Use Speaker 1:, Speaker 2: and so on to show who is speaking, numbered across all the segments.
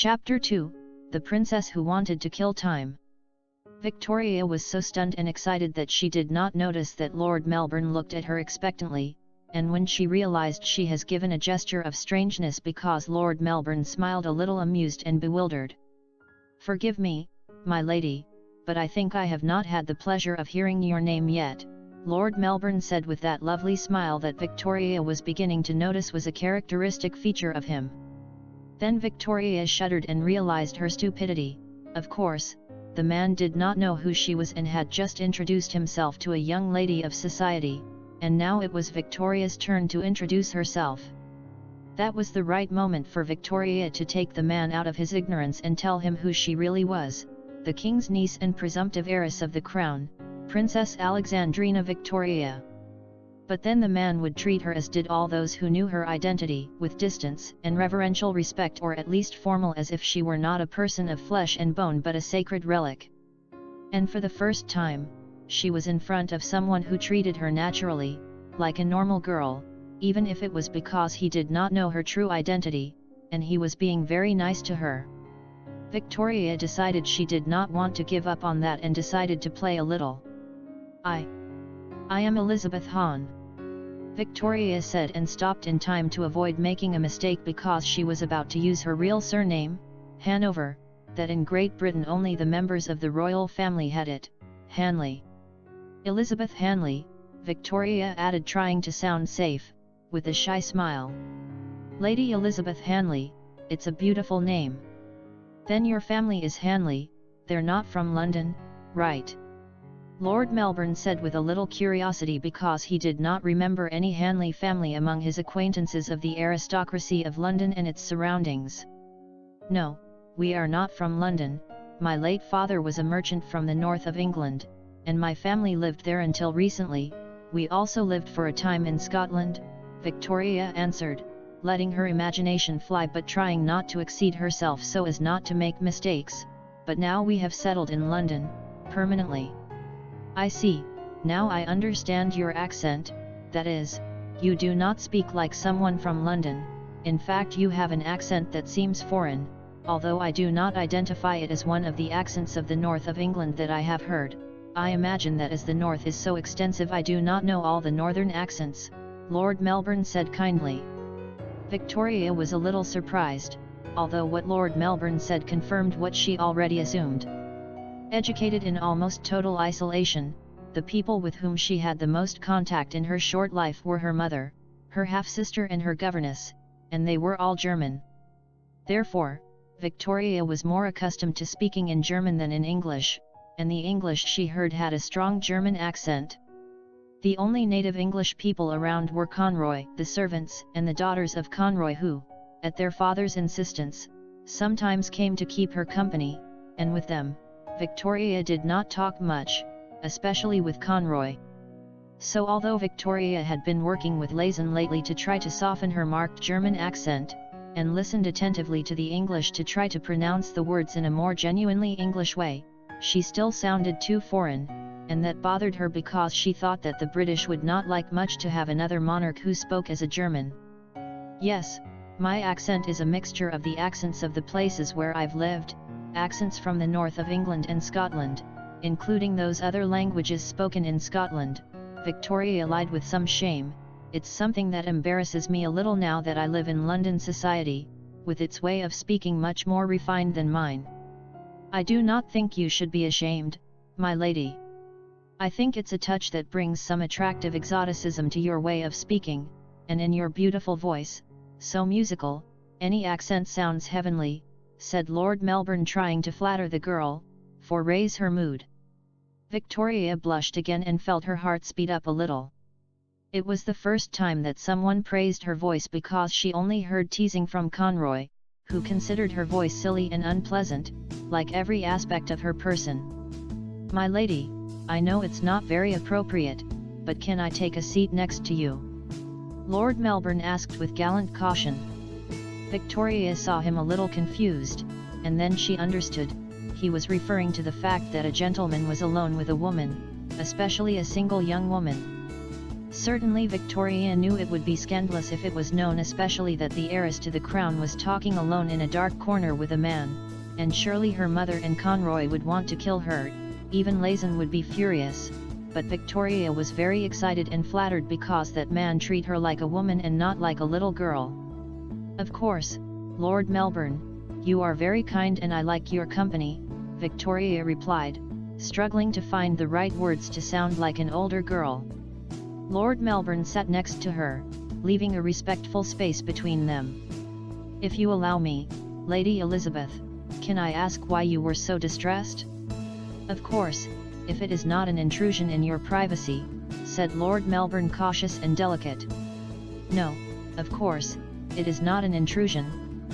Speaker 1: Chapter 2, The Princess Who Wanted to Kill Time. Victoria was so stunned and excited that she did not notice that Lord Melbourne looked at her expectantly, and when she realized she has given a gesture of strangeness because Lord Melbourne smiled a little amused and bewildered. "Forgive me, my lady, but I think I have not had the pleasure of hearing your name yet," Lord Melbourne said with that lovely smile that Victoria was beginning to notice was a characteristic feature of him. Then Victoria shuddered and realized her stupidity. Of course, the man did not know who she was and had just introduced himself to a young lady of society, and now it was Victoria's turn to introduce herself. That was the right moment for Victoria to take the man out of his ignorance and tell him who she really was, the king's niece and presumptive heiress of the crown, Princess Alexandrina Victoria. But then the man would treat her as did all those who knew her identity, with distance and reverential respect, or at least formal, as if she were not a person of flesh and bone but a sacred relic. And for the first time, she was in front of someone who treated her naturally, like a normal girl, even if it was because he did not know her true identity, and he was being very nice to her. Victoria decided she did not want to give up on that and decided to play a little. I am Elizabeth Hahn," Victoria said, and stopped in time to avoid making a mistake because she was about to use her real surname, Hanover, that in Great Britain only the members of the royal family had it, Hanley. "Elizabeth Hanley," Victoria added, trying to sound safe, with a shy smile. "Lady Elizabeth Hanley, it's a beautiful name. Then your family is Hanley, they're not from London, right?" Lord Melbourne said with a little curiosity because he did not remember any Hanley family among his acquaintances of the aristocracy of London and its surroundings. "No, we are not from London. My late father was a merchant from the north of England, and my family lived there until recently. We also lived for a time in Scotland," Victoria answered, letting her imagination fly but trying not to exceed herself so as not to make mistakes. "But now we have settled in London, permanently." "I see, now I understand your accent, that is, you do not speak like someone from London. In fact, you have an accent that seems foreign, although I do not identify it as one of the accents of the north of England that I have heard. I imagine that as the north is so extensive I do not know all the northern accents," Lord Melbourne said kindly. Victoria was a little surprised, although what Lord Melbourne said confirmed what she already assumed. Educated in almost total isolation, the people with whom she had the most contact in her short life were her mother, her half-sister and her governess, and they were all German. Therefore, Victoria was more accustomed to speaking in German than in English, and the English she heard had a strong German accent. The only native English people around were Conroy, the servants, and the daughters of Conroy who, at their father's insistence, sometimes came to keep her company, and with them, Victoria did not talk much, especially with Conroy. So although Victoria had been working with Lazen lately to try to soften her marked German accent, and listened attentively to the English to try to pronounce the words in a more genuinely English way, she still sounded too foreign, and that bothered her because she thought that the British would not like much to have another monarch who spoke as a German. "Yes, my accent is a mixture of the accents of the places where I've lived, accents from the north of England and Scotland, including those other languages spoken in Scotland," Victoria lied with some shame. "It's something that embarrasses me a little now that I live in London society, with its way of speaking much more refined than mine." "I do not think you should be ashamed, my lady. I think it's a touch that brings some attractive exoticism to your way of speaking, and in your beautiful voice, so musical, any accent sounds heavenly," said Lord Melbourne, trying to flatter the girl, for raise her mood. Victoria blushed again and felt her heart speed up a little. It was the first time that someone praised her voice because she only heard teasing from Conroy, who considered her voice silly and unpleasant, like every aspect of her person. "My lady, I know it's not very appropriate, but can I take a seat next to you?" Lord Melbourne asked with gallant caution. Victoria saw him a little confused, and then she understood, he was referring to the fact that a gentleman was alone with a woman, especially a single young woman. Certainly Victoria knew it would be scandalous if it was known, especially that the heiress to the crown was talking alone in a dark corner with a man, and surely her mother and Conroy would want to kill her, even Lazan would be furious, but Victoria was very excited and flattered because that man treated her like a woman and not like a little girl. "Of course, Lord Melbourne, you are very kind and I like your company," Victoria replied, struggling to find the right words to sound like an older girl. Lord Melbourne sat next to her, leaving a respectful space between them. "If you allow me, Lady Elizabeth, can I ask why you were so distressed?" "Of course, if it is not an intrusion in your privacy," said Lord Melbourne, cautious and delicate. "No, of course, it is not an intrusion,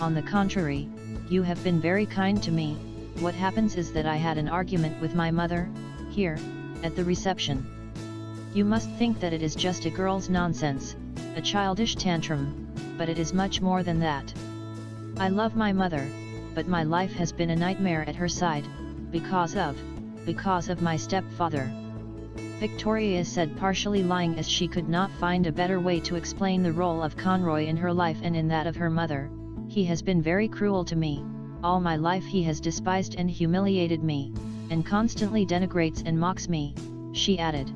Speaker 1: on the contrary, you have been very kind to me. What happens is that I had an argument with my mother, here, at the reception. You must think that it is just a girl's nonsense, a childish tantrum, but it is much more than that. I love my mother, but my life has been a nightmare at her side, because of my stepfather," Victoria said, partially lying as she could not find a better way to explain the role of Conroy in her life and in that of her mother. "He has been very cruel to me, all my life he has despised and humiliated me, and constantly denigrates and mocks me," she added,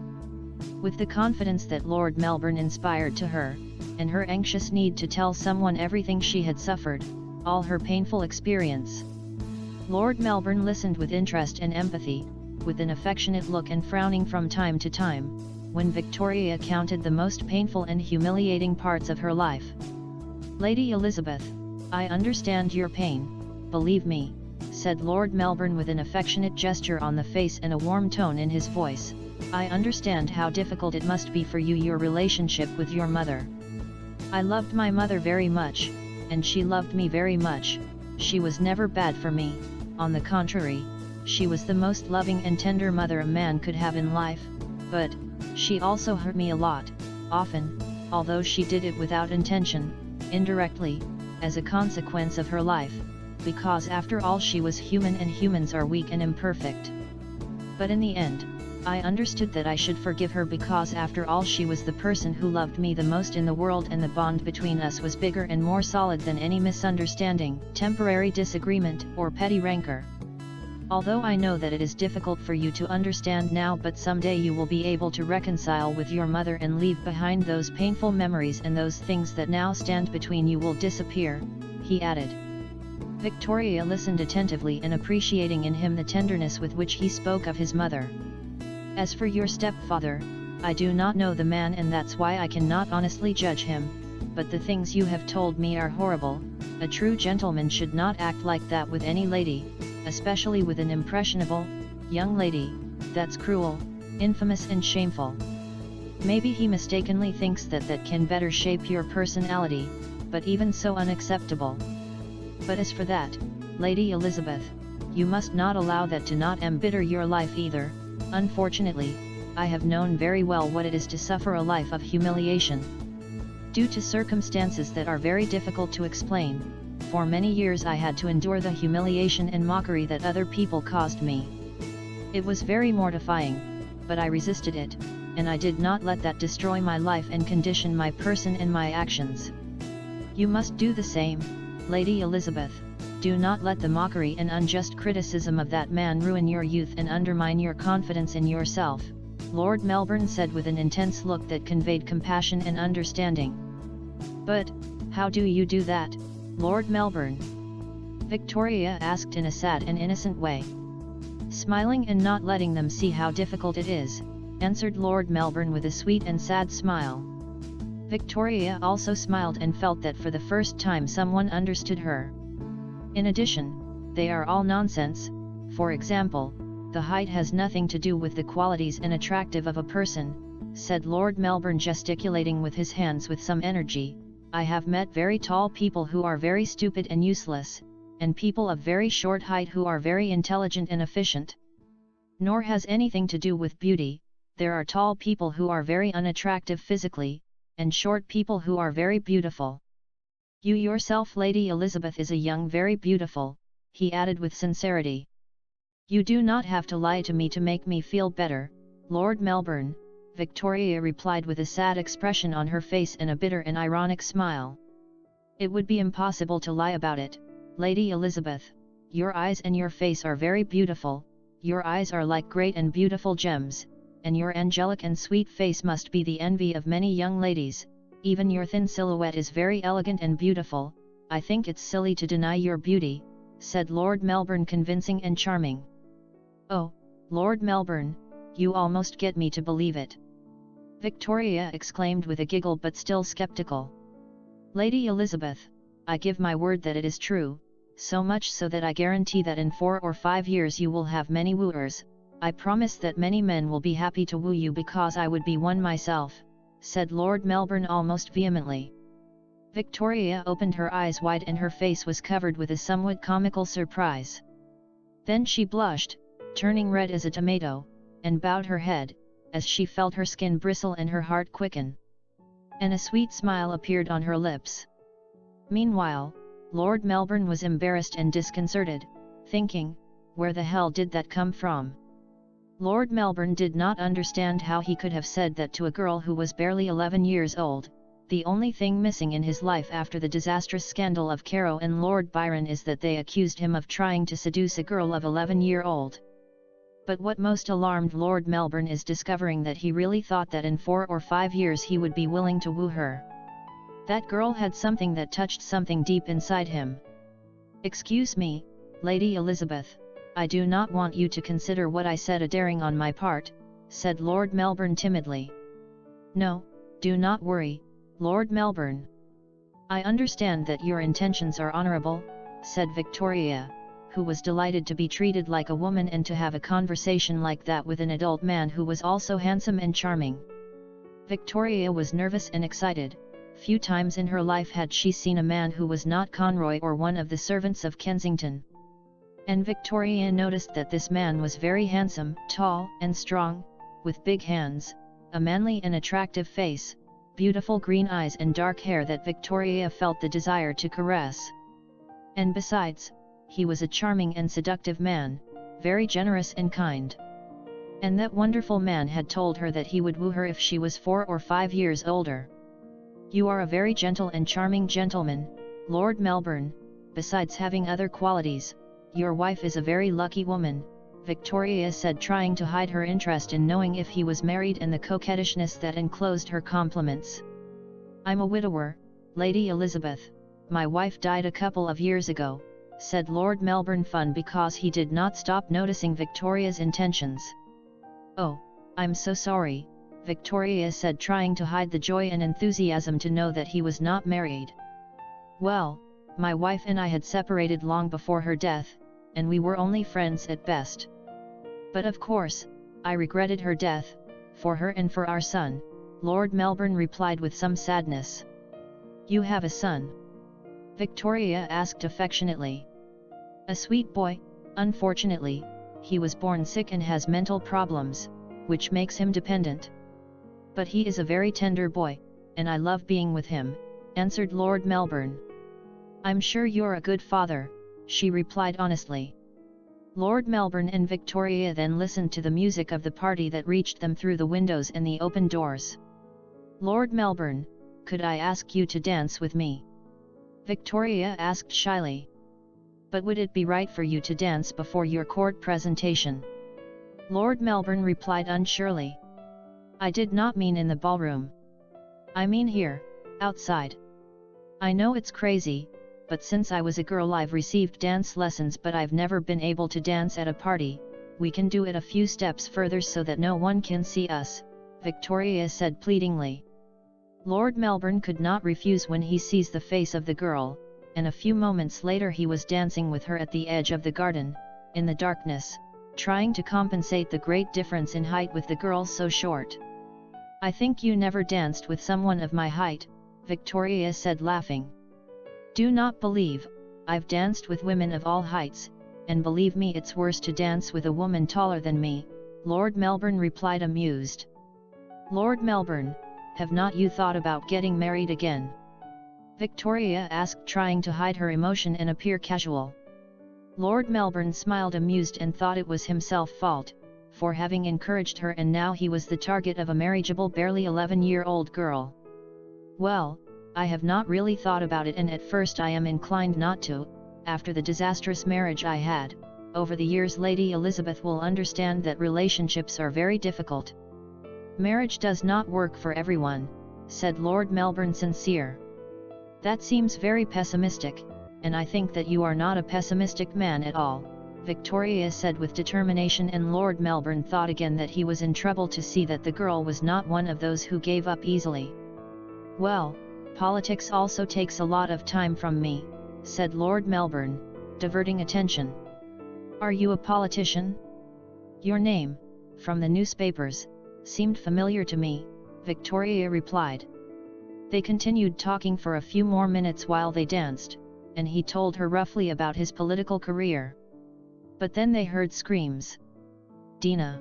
Speaker 1: with the confidence that Lord Melbourne inspired to her, and her anxious need to tell someone everything she had suffered, all her painful experience. Lord Melbourne listened with interest and empathy, with an affectionate look and frowning from time to time, when Victoria counted the most painful and humiliating parts of her life. "Lady Elizabeth, I understand your pain, believe me," said Lord Melbourne with an affectionate gesture on the face and a warm tone in his voice. "I understand how difficult it must be for you, your relationship with your mother. I loved my mother very much, and she loved me very much. She was never bad for me, on the contrary, she was the most loving and tender mother a man could have in life, but she also hurt me a lot, often, although she did it without intention, indirectly, as a consequence of her life, because after all she was human and humans are weak and imperfect. But in the end, I understood that I should forgive her because after all she was the person who loved me the most in the world, and the bond between us was bigger and more solid than any misunderstanding, temporary disagreement, or petty rancor. Although I know that it is difficult for you to understand now, but someday you will be able to reconcile with your mother and leave behind those painful memories, and those things that now stand between you will disappear," he added. Victoria listened attentively and appreciating in him the tenderness with which he spoke of his mother. "As for your stepfather, I do not know the man and that's why I cannot honestly judge him, but the things you have told me are horrible. A true gentleman should not act like that with any lady, especially with an impressionable, young lady. That's cruel, infamous and shameful. Maybe he mistakenly thinks that can better shape your personality, but even so unacceptable. But as for that, Lady Elizabeth, you must not allow that to not embitter your life either. Unfortunately, I have known very well what it is to suffer a life of humiliation. Due to circumstances that are very difficult to explain, for many years I had to endure the humiliation and mockery that other people caused me. It was very mortifying, but I resisted it, and I did not let that destroy my life and condition my person and my actions. You must do the same, Lady Elizabeth. Do not let the mockery and unjust criticism of that man ruin your youth and undermine your confidence in yourself," Lord Melbourne said with an intense look that conveyed compassion and understanding. "But, how do you do that, Lord Melbourne?" Victoria asked in a sad and innocent way. "Smiling and not letting them see how difficult it is," answered Lord Melbourne with a sweet and sad smile. Victoria also smiled and felt that for the first time someone understood her. "In addition, they are all nonsense. For example, the height has nothing to do with the qualities and attractive of a person," said Lord Melbourne, gesticulating with his hands with some energy. "I have met very tall people who are very stupid and useless, and people of very short height who are very intelligent and efficient. Nor has anything to do with beauty. There are tall people who are very unattractive physically, and short people who are very beautiful. You yourself, Lady Elizabeth, is a young, very beautiful," he added with sincerity. "You do not have to lie to me to make me feel better, Lord Melbourne," Victoria replied with a sad expression on her face and a bitter and ironic smile. It would be impossible to lie about it, Lady Elizabeth. Your eyes and your face are very beautiful, your eyes are like great and beautiful gems, and your angelic and sweet face must be the envy of many young ladies, even your thin silhouette is very elegant and beautiful. I think it's silly to deny your beauty, said Lord Melbourne, convincing and charming. Oh, Lord Melbourne, you almost get me to believe it, Victoria exclaimed with a giggle but still skeptical. Lady Elizabeth, I give my word that it is true, so much so that I guarantee that in 4 or 5 years you will have many wooers. I promise that many men will be happy to woo you because I would be one myself, said Lord Melbourne almost vehemently. Victoria opened her eyes wide and her face was covered with a somewhat comical surprise. Then she blushed, turning red as a tomato, and bowed her head, as she felt her skin bristle and her heart quicken. And a sweet smile appeared on her lips. Meanwhile, Lord Melbourne was embarrassed and disconcerted, thinking, where the hell did that come from? Lord Melbourne did not understand how he could have said that to a girl who was barely 11 years old. The only thing missing in his life after the disastrous scandal of Caro and Lord Byron is that they accused him of trying to seduce a girl of 11-year-old. But what most alarmed Lord Melbourne is discovering that he really thought that in 4 or 5 years he would be willing to woo her. That girl had something that touched something deep inside him. Excuse me, Lady Elizabeth, I do not want you to consider what I said a daring on my part, said Lord Melbourne timidly. No, do not worry, Lord Melbourne. I understand that your intentions are honourable, said Victoria, who was delighted to be treated like a woman and to have a conversation like that with an adult man who was also handsome and charming. Victoria was nervous and excited. Few times in her life had she seen a man who was not Conroy or one of the servants of Kensington. And Victoria noticed that this man was very handsome, tall and strong, with big hands, a manly and attractive face, beautiful green eyes and dark hair that Victoria felt the desire to caress. And besides, he was a charming and seductive man, very generous and kind. And that wonderful man had told her that he would woo her if she was 4 or 5 years older. You are a very gentle and charming gentleman, Lord Melbourne, besides having other qualities. Your wife is a very lucky woman, Victoria said, trying to hide her interest in knowing if he was married and the coquettishness that enclosed her compliments. I'm a widower, Lady Elizabeth, my wife died a couple of years ago, said Lord Melbourne fun because he did not stop noticing Victoria's intentions. Oh, I'm so sorry, Victoria said, trying to hide the joy and enthusiasm to know that he was not married. Well, my wife and I had separated long before her death, and we were only friends at best. But of course, I regretted her death, for her and for our son, Lord Melbourne replied with some sadness. You have a son? Victoria asked affectionately. A sweet boy, unfortunately, he was born sick and has mental problems, which makes him dependent. But he is a very tender boy, and I love being with him, answered Lord Melbourne. I'm sure you're a good father, she replied honestly. Lord Melbourne and Victoria then listened to the music of the party that reached them through the windows and the open doors. Lord Melbourne, could I ask you to dance with me? Victoria asked shyly. But would it be right for you to dance before your court presentation? Lord Melbourne replied unsurely. I did not mean in the ballroom. I mean here, outside. I know it's crazy, but since I was a girl I've received dance lessons, but I've never been able to dance at a party. We can do it a few steps further so that no one can see us, Victoria said pleadingly. Lord Melbourne could not refuse when he sees the face of the girl, and a few moments later he was dancing with her at the edge of the garden, in the darkness, trying to compensate the great difference in height with the girl so short. I think you never danced with someone of my height, Victoria said laughing. Do not believe, I've danced with women of all heights, and believe me it's worse to dance with a woman taller than me, Lord Melbourne replied amused. Lord Melbourne, have not you thought about getting married again? Victoria asked, trying to hide her emotion and appear casual. Lord Melbourne smiled amused and thought it was himself fault, for having encouraged her, and now he was the target of a marriageable barely 11-year-old girl. Well, I have not really thought about it, and at first I am inclined not to. After the disastrous marriage I had, over the years, Lady Elizabeth will understand that relationships are very difficult. Marriage does not work for everyone, said Lord Melbourne, sincere. That seems very pessimistic, and I think that you are not a pessimistic man at all, Victoria said with determination, and Lord Melbourne thought again that he was in trouble to see that the girl was not one of those who gave up easily. Well, politics also takes a lot of time from me, said Lord Melbourne, diverting attention. Are you a politician? Your name, from the newspapers, seemed familiar to me, Victoria replied. They continued talking for a few more minutes while they danced, and he told her roughly about his political career. But then they heard screams. Dina!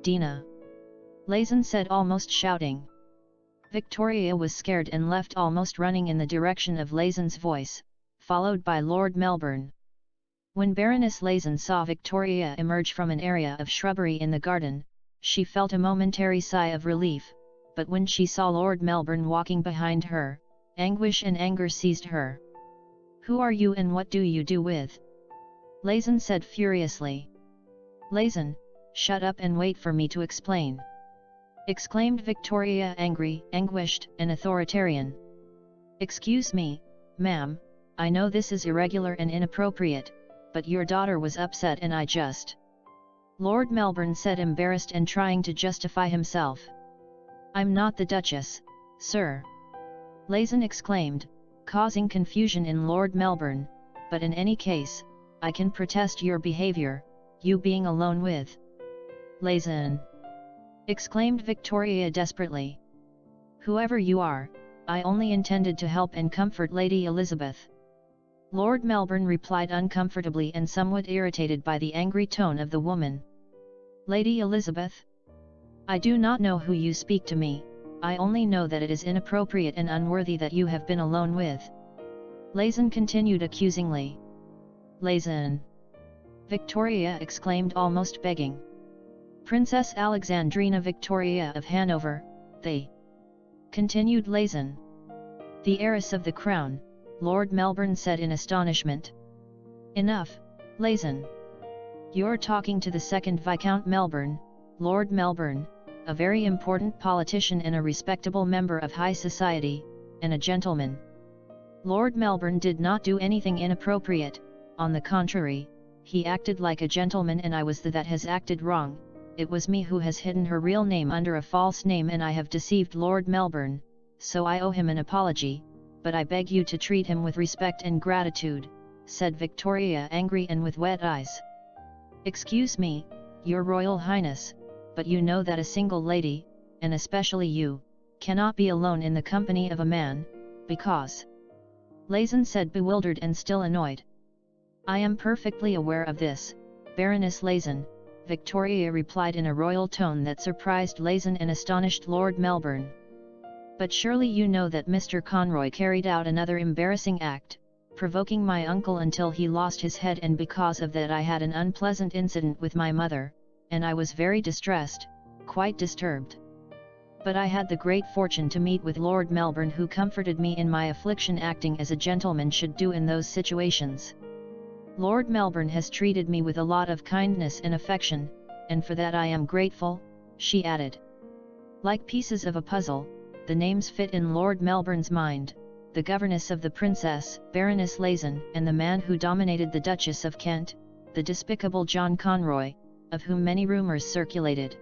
Speaker 1: Dina! Lazen said, almost shouting. Victoria was scared and left, almost running in the direction of Lazen's voice, followed by Lord Melbourne. When Baroness Lazen saw Victoria emerge from an area of shrubbery in the garden, she felt a momentary sigh of relief, but when she saw Lord Melbourne walking behind her, anguish and anger seized her. Who are you and what do you do with? Lazen said furiously. Lazen, shut up and wait for me to explain, exclaimed Victoria, angry, anguished, and authoritarian. Excuse me, ma'am, I know this is irregular and inappropriate, but your daughter was upset and I just... Lord Melbourne said, embarrassed and trying to justify himself. I'm not the Duchess, sir, Lazen exclaimed, causing confusion in Lord Melbourne, but in any case, I can protest your behavior, you being alone with... Lazen! Exclaimed Victoria desperately. Whoever you are, I only intended to help and comfort Lady Elizabeth. Lord Melbourne replied, uncomfortably and somewhat irritated by the angry tone of the woman. Lady Elizabeth? I do not know who you speak to me, I only know that it is inappropriate and unworthy that you have been alone with. Lazen continued accusingly. Lazen! Victoria exclaimed, almost begging. Princess Alexandrina Victoria of Hanover, they... Continued Lazen. The heiress of the crown, Lord Melbourne said in astonishment. Enough, Lazen. You're talking to the second Viscount Melbourne, Lord Melbourne, a very important politician and a respectable member of high society, and a gentleman. Lord Melbourne did not do anything inappropriate, on the contrary, he acted like a gentleman, and I was the that has acted wrong. It was me who has hidden her real name under a false name, and I have deceived Lord Melbourne, so I owe him an apology, but I beg you to treat him with respect and gratitude, said Victoria, angry and with wet eyes. Excuse me, Your Royal Highness, but you know that a single lady, and especially you, cannot be alone in the company of a man, because... Lazen said, bewildered and still annoyed. I am perfectly aware of this, Baroness Lazen, Victoria replied in a royal tone that surprised Lazen and astonished Lord Melbourne. But surely you know that Mr. Conroy carried out another embarrassing act, provoking my uncle until he lost his head, and because of that I had an unpleasant incident with my mother, and I was very distressed, quite disturbed. But I had the great fortune to meet with Lord Melbourne, who comforted me in my affliction, acting as a gentleman should do in those situations. Lord Melbourne has treated me with a lot of kindness and affection, and for that I am grateful, she added. Like pieces of a puzzle, the names fit in Lord Melbourne's mind, the governess of the princess, Baroness Lazen, and the man who dominated the Duchess of Kent, the despicable John Conroy, of whom many rumours circulated.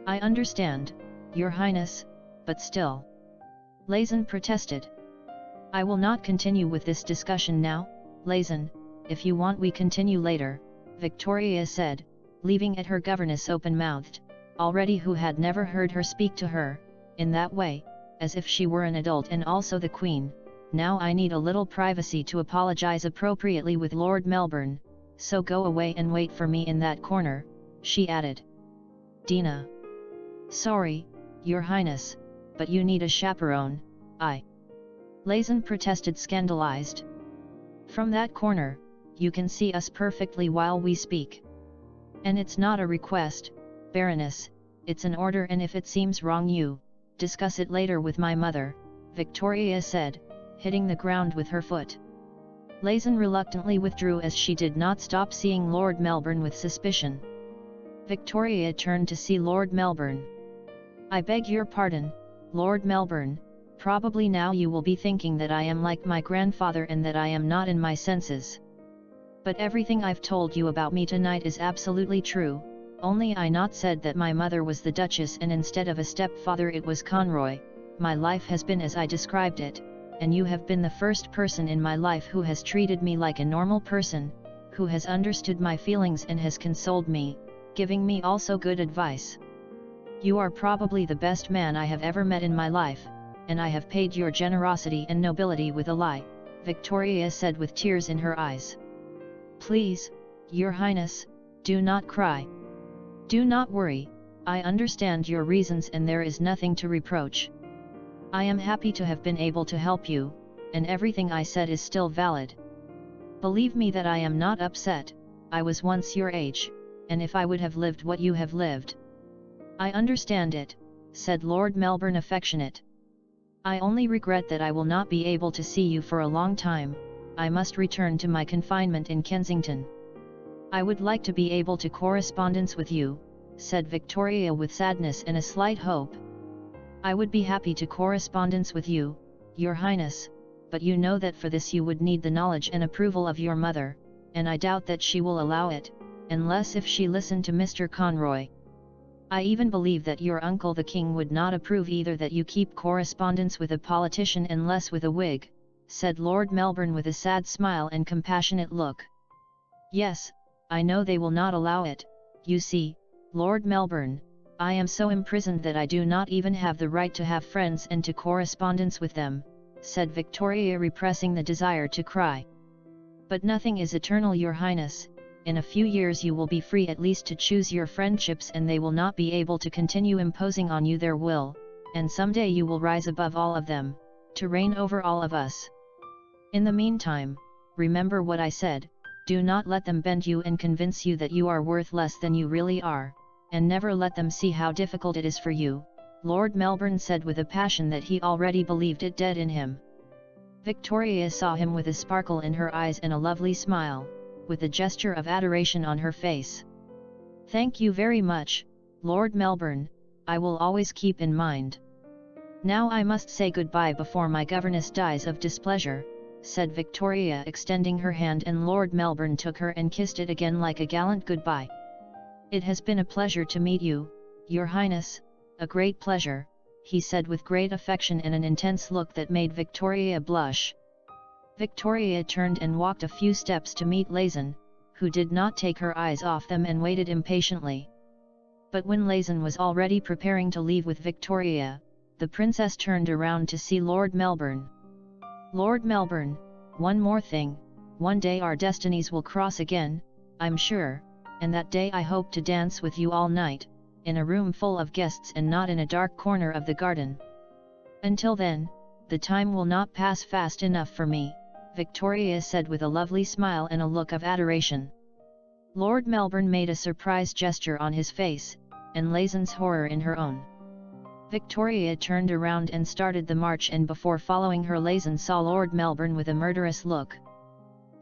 Speaker 1: I understand, Your Highness, but still... Lazen protested. I will not continue with this discussion now, Lazen. If you want we continue later, Victoria said, leaving at her governess open-mouthed, already, who had never heard her speak to her, in that way, as if she were an adult and also the Queen. Now I need a little privacy to apologize appropriately with Lord Melbourne, so go away and wait for me in that corner, she added. Dina. Sorry, Your Highness, but you need a chaperone, Lazen protested, scandalized. From that corner, you can see us perfectly while we speak. And it's not a request, Baroness, it's an order, and if it seems wrong you discuss it later with my mother, Victoria said, hitting the ground with her foot. Lazen reluctantly withdrew as she did not stop seeing Lord Melbourne with suspicion. Victoria turned to see Lord Melbourne. I beg your pardon, Lord Melbourne, probably now you will be thinking that I am like my grandfather and that I am not in my senses. But everything I've told you about me tonight is absolutely true, only I not said that my mother was the Duchess and instead of a stepfather it was Conroy. My life has been as I described it, and you have been the first person in my life who has treated me like a normal person, who has understood my feelings and has consoled me, giving me also good advice. You are probably the best man I have ever met in my life, and I have paid your generosity and nobility with a lie, Victoria said with tears in her eyes. Please, Your Highness, do not cry. Do not worry, I understand your reasons and there is nothing to reproach. I am happy to have been able to help you, and everything I said is still valid. Believe me that I am not upset, I was once your age, and if I would have lived what you have lived. I understand it, said Lord Melbourne affectionate. I only regret that I will not be able to see you for a long time, I must return to my confinement in Kensington. I would like to be able to correspondence with you, said Victoria with sadness and a slight hope. I would be happy to correspondence with you, Your Highness, but you know that for this you would need the knowledge and approval of your mother, and I doubt that she will allow it, unless if she listened to Mr. Conroy. I even believe that your uncle the king would not approve either that you keep correspondence with a politician unless with a Whig, said Lord Melbourne with a sad smile and compassionate look. Yes, I know they will not allow it, you see, Lord Melbourne, I am so imprisoned that I do not even have the right to have friends and to correspondence with them, said Victoria repressing the desire to cry. But nothing is eternal, Your Highness, in a few years you will be free at least to choose your friendships and they will not be able to continue imposing on you their will, and someday you will rise above all of them, to reign over all of us. In the meantime, remember what I said, do not let them bend you and convince you that you are worth less than you really are, and never let them see how difficult it is for you, Lord Melbourne said with a passion that he already believed it dead in him. Victoria saw him with a sparkle in her eyes and a lovely smile, with a gesture of adoration on her face. Thank you very much, Lord Melbourne, I will always keep in mind. Now I must say goodbye before my governess dies of displeasure, said Victoria extending her hand, and Lord Melbourne took her and kissed it again like a gallant goodbye. It has been a pleasure to meet you, Your Highness, a great pleasure, he said with great affection and an intense look that made Victoria blush. Victoria turned and walked a few steps to meet Lazen, who did not take her eyes off them and waited impatiently. But when Lazen was already preparing to leave with Victoria, the princess turned around to see Lord Melbourne. Lord Melbourne, one more thing, one day our destinies will cross again, I'm sure, and that day I hope to dance with you all night, in a room full of guests and not in a dark corner of the garden. Until then, the time will not pass fast enough for me, Victoria said with a lovely smile and a look of adoration. Lord Melbourne made a surprised gesture on his face, and Lazen's horror in her own. Victoria turned around and started the march, and before following her Lazen saw Lord Melbourne with a murderous look.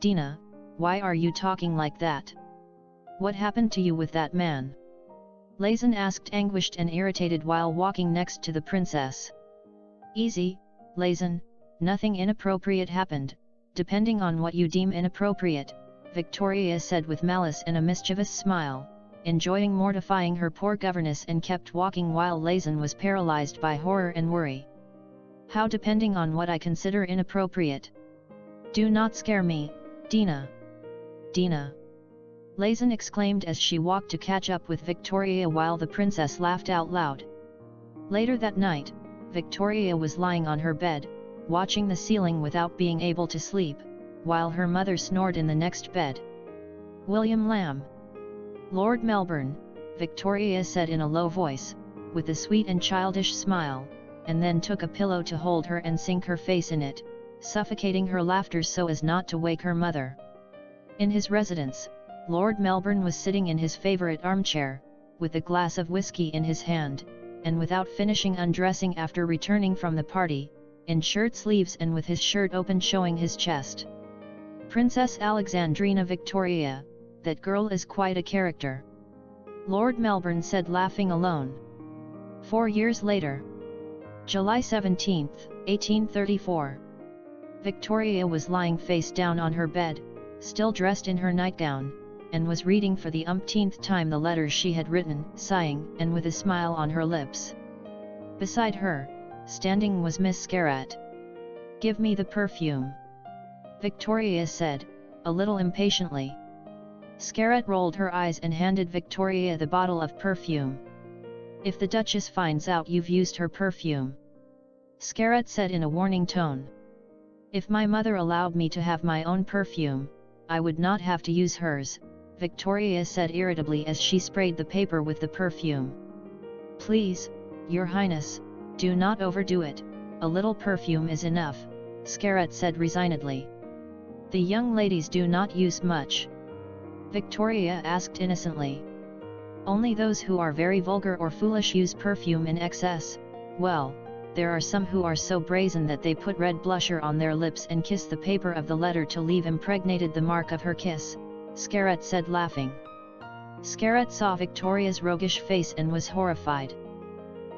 Speaker 1: Dina, why are you talking like that? What happened to you with that man? Lazen asked, anguished and irritated while walking next to the princess. Easy, Lazen, nothing inappropriate happened, depending on what you deem inappropriate, Victoria said with malice and a mischievous smile, enjoying mortifying her poor governess, and kept walking while Lazen was paralyzed by horror and worry. How depending on what I consider inappropriate? Do not scare me, Dina. Dina! Lazen exclaimed as she walked to catch up with Victoria while the princess laughed out loud. Later that night, Victoria was lying on her bed, watching the ceiling without being able to sleep, while her mother snored in the next bed. William Lamb. Lord Melbourne, Victoria said in a low voice, with a sweet and childish smile, and then took a pillow to hold her and sink her face in it, suffocating her laughter so as not to wake her mother. In his residence, Lord Melbourne was sitting in his favourite armchair, with a glass of whisky in his hand, and without finishing undressing after returning from the party, in shirt sleeves and with his shirt open showing his chest. "Princess Alexandrina Victoria, that girl is quite a character," Lord Melbourne said, laughing alone. 4 years later. July 17, 1834. Victoria was lying face down on her bed, still dressed in her nightgown, and was reading for the umpteenth time the letters she had written, sighing and with a smile on her lips. Beside her, standing, was Miss Scarrat. "Give me the perfume," Victoria said, a little impatiently. Scarrat rolled her eyes and handed Victoria the bottle of perfume. "If the Duchess finds out you've used her perfume," Scarrat said in a warning tone. "If my mother allowed me to have my own perfume, I would not have to use hers," Victoria said irritably as she sprayed the paper with the perfume. "Please, Your Highness, do not overdo it, a little perfume is enough," Scarrat said resignedly. "The young ladies do not use much?" Victoria asked innocently. "Only those who are very vulgar or foolish use perfume in excess. Well, there are some who are so brazen that they put red blusher on their lips and kiss the paper of the letter to leave impregnated the mark of her kiss," Scarrat said, laughing. Scarrat saw Victoria's roguish face and was horrified.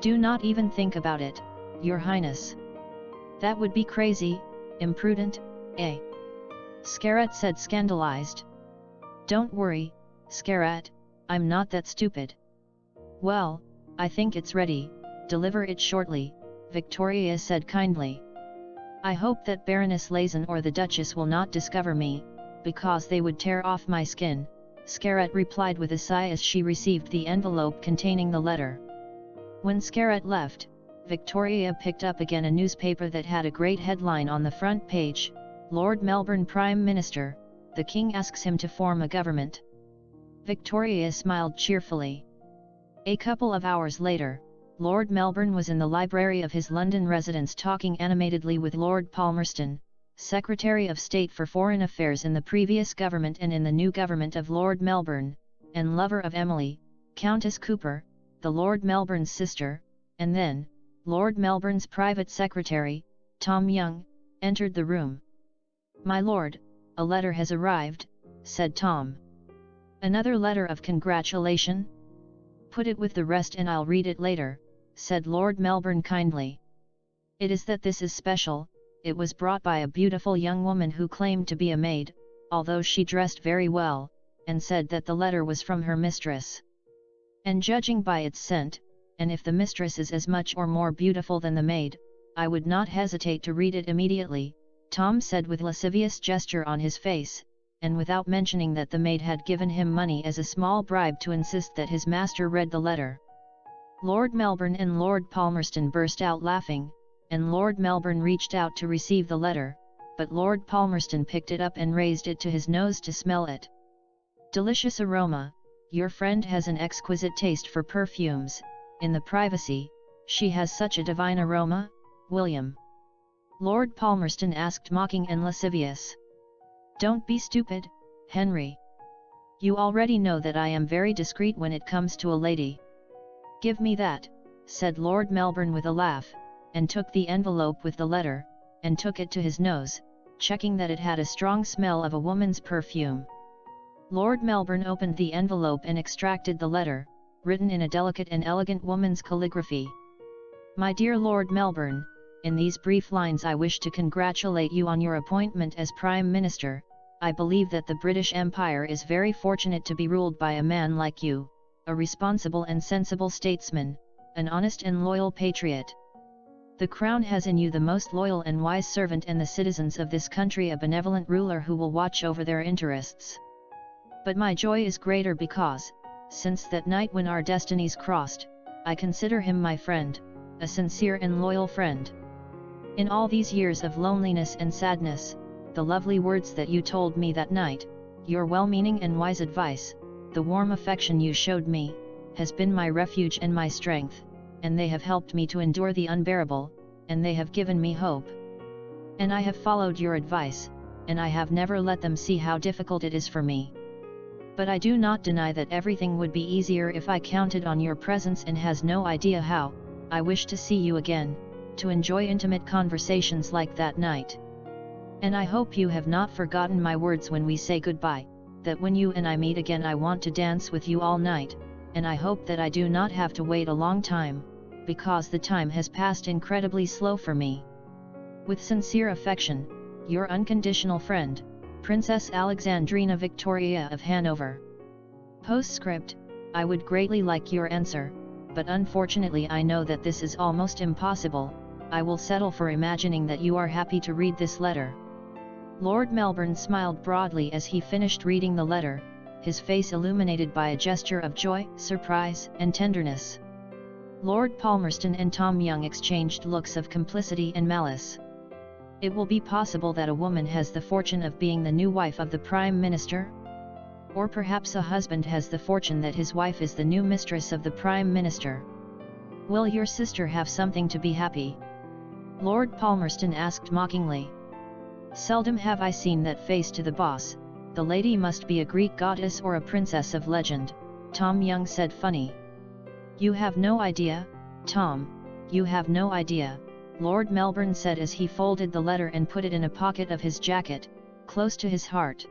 Speaker 1: "Do not even think about it, Your Highness. That would be crazy, imprudent, eh?" Scarrat said, scandalized. "Don't worry, Scarrat, I'm not that stupid." "Well, I think it's ready, deliver it shortly," Victoria said kindly. "I hope that Baroness Lazen or the Duchess will not discover me, because they would tear off my skin," Scarrat replied with a sigh as she received the envelope containing the letter. When Scarrat left, Victoria picked up again a newspaper that had a great headline on the front page: "Lord Melbourne Prime Minister, the King asks him to form a government." Victoria smiled cheerfully. A couple of hours later, Lord Melbourne was in the library of his London residence talking animatedly with Lord Palmerston, Secretary of State for Foreign Affairs in the previous government and in the new government of Lord Melbourne, and lover of Emily, Countess Cooper, the Lord Melbourne's sister, and then, Lord Melbourne's private secretary, Tom Young, entered the room. "My lord, a letter has arrived," said Tom. "Another letter of congratulation? Put it with the rest and I'll read it later," said Lord Melbourne kindly. "It is that this is special. It was brought by a beautiful young woman who claimed to be a maid, although she dressed very well, and said that the letter was from her mistress. And judging by its scent, and if the mistress is as much or more beautiful than the maid, I would not hesitate to read it immediately," Tom said with lascivious gesture on his face, and without mentioning that the maid had given him money as a small bribe to insist that his master read the letter. Lord Melbourne and Lord Palmerston burst out laughing, and Lord Melbourne reached out to receive the letter, but Lord Palmerston picked it up and raised it to his nose to smell it. "Delicious aroma, your friend has an exquisite taste for perfumes, in the privacy, she has such a divine aroma, William?" Lord Palmerston asked, mocking and lascivious. "Don't be stupid, Henry. You already know that I am very discreet when it comes to a lady." "Give me that," said Lord Melbourne with a laugh, and took the envelope with the letter, and took it to his nose, checking that it had a strong smell of a woman's perfume. Lord Melbourne opened the envelope and extracted the letter, written in a delicate and elegant woman's calligraphy. "My dear Lord Melbourne, in these brief lines I wish to congratulate you on your appointment as Prime Minister. I believe that the British Empire is very fortunate to be ruled by a man like you, a responsible and sensible statesman, an honest and loyal patriot. The Crown has in you the most loyal and wise servant, and the citizens of this country a benevolent ruler who will watch over their interests. But my joy is greater because, since that night when our destinies crossed, I consider him my friend, a sincere and loyal friend. In all these years of loneliness and sadness, the lovely words that you told me that night, your well-meaning and wise advice, the warm affection you showed me, has been my refuge and my strength, and they have helped me to endure the unbearable, and they have given me hope. And I have followed your advice, and I have never let them see how difficult it is for me. But I do not deny that everything would be easier if I counted on your presence and has no idea how. I wish to see you again, to enjoy intimate conversations like that night. And I hope you have not forgotten my words when we say goodbye, that when you and I meet again I want to dance with you all night, and I hope that I do not have to wait a long time, because the time has passed incredibly slow for me. With sincere affection, your unconditional friend, Princess Alexandrina Victoria of Hanover. Postscript: I would greatly like your answer, but unfortunately I know that this is almost impossible. I will settle for imagining that you are happy to read this letter. Lord Melbourne smiled broadly as he finished reading the letter, his face illuminated by a gesture of joy, surprise, and tenderness. Lord Palmerston and Tom Young exchanged looks of complicity and malice. It will be possible that a woman has the fortune of being the new wife of the Prime Minister? Or perhaps a husband has the fortune that his wife is the new mistress of the Prime Minister. Will your sister have something to be happy? Lord Palmerston asked mockingly. Seldom have I seen that face to the boss. The lady must be a Greek goddess or a princess of legend, Tom Young said funny. You have no idea, Tom, you have no idea, Lord Melbourne said as he folded the letter and put it in a pocket of his jacket, close to his heart.